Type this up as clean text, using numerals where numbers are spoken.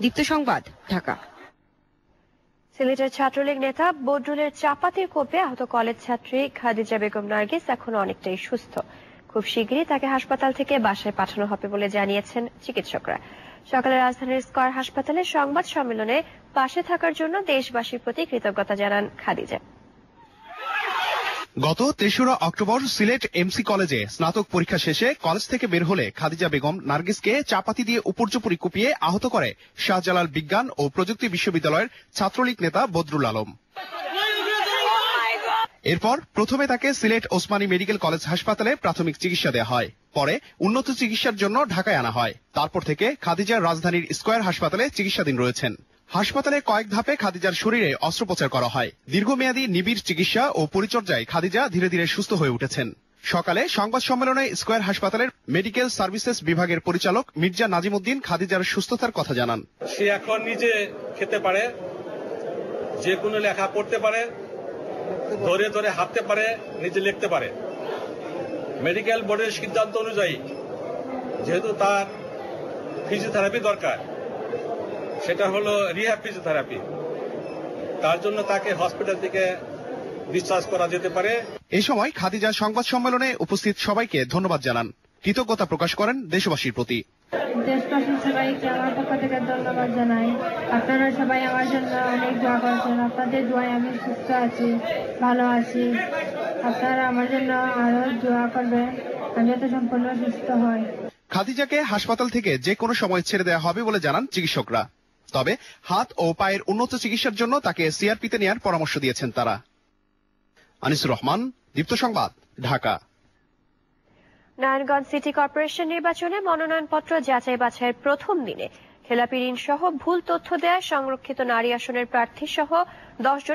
দীপ্ত সংবাদ, ঢাকা। সিলেটের ছাত্রলীগ নেতা বদরুলের চাপাতির কোপে আহত কলেজ ছাত্রী খাদিজা বেগম নার্গিস এখন অনেকটাই সুস্থ। খুব শিগগিরই তাকে হাসপাতাল থেকে বাসায় পাঠানো হবে বলে জানিয়েছেন চিকিৎসকরা। সকালে রাজধানীর স্কয়ার হাসপাতালে সংবাদ সম্মেলনে পাশে থাকার জন্য দেশবাসীর প্রতি কৃতজ্ঞতা জানান খাদিজা। গত ৩রা অক্টোবর সিলেট এমসি কলেজে স্নাতক পরীক্ষা শেষে কলেজ থেকে বের হলে খাদিজা বেগম নার্গিসকে চাপাতি দিয়ে উপর্যুপরি কুপিয়ে আহত করে শাহজালাল বিজ্ঞান ও প্রযুক্তি বিশ্ববিদ্যালয়ের ছাত্রলীগ নেতা বদরুল আলম। এরপর প্রথমে তাকে সিলেট ওসমানী মেডিকেল কলেজ হাসপাতালে প্রাথমিক চিকিৎসা দেওয়া হয়, পরে উন্নত চিকিৎসার জন্য ঢাকায় আনা হয়। তারপর থেকে খাদিজা রাজধানীর স্কয়ার হাসপাতালে চিকিৎসাধীন রয়েছেন। হাসপাতালে কয়েক ধাপে খাদিজার শরীরে অস্ত্রোপচার করা হয়। দীর্ঘমেয়াদী নিবিড় চিকিৎসা ও পরিচর্যায় খাদিজা ধীরে ধীরে সুস্থ হয়ে উঠেছেন। সকালে সংবাদ সম্মেলনে স্কয়ার হাসপাতালের মেডিকেল সার্ভিসেস বিভাগের পরিচালক মির্জা নাজিমউদ্দিন খাদিজার সুস্থতার কথা জানান। সে এখন নিজে খেতে পারে, যে কোনো লেখা পড়তে পারে, ধরে ধরে হাঁটতে পারে, নিজে লিখতে পারে। মেডিকেল বোর্ডের সিদ্ধান্ত অনুযায়ী যেহেতু তার ফিজিওথেরাপি দরকার, সেটা হলো রিহ্যাব ফিজিওথেরাপি, তার জন্য তাকে হসপিটাল থেকে ডিসচার্জ করা যেতে পারে। এ সময় খাদিজা সংবাদ সম্মেলনে উপস্থিত সবাইকে ধন্যবাদ জানান, কৃতজ্ঞতা প্রকাশ করেন দেশবাসীর প্রতি। দেশবাসীর সবাইকে আমার পক্ষ থেকে ধন্যবাদ জানাই। আপনারা সবাই আমার জন্য অনেক দোয়া করেছেন। আপনাদের দোয়ায় আমি সুস্থ আছি, ভালো আছি। আপনারা আমার জন্য আরো দোয়া করবেন, আমি যাতে সম্পূর্ণ সুস্থ হই। খাদিজাকে হাসপাতাল থেকে যে কোনো সময় ছেড়ে দেওয়া হবে বলে জানান চিকিৎসকরা। তবে হাত ও পায়ের উন্নত চিকিৎসার জন্য তাকে সিআরপিতে নেওয়ার পরামর্শ দিয়েছেন তারা। আনিসুর রহমান, দীপ্ত সংবাদ, ঢাকা। নারায়ণগঞ্জ সিটি কর্পোরেশন নির্বাচনে মনোনয়নপত্র যাচাই বাছাইয়ের প্রথম দিনে খেলাপি ঋণ সহ ভুল তথ্য দেয়া সংরক্ষিত নারী আসনের প্রার্থী সহ 10 জনের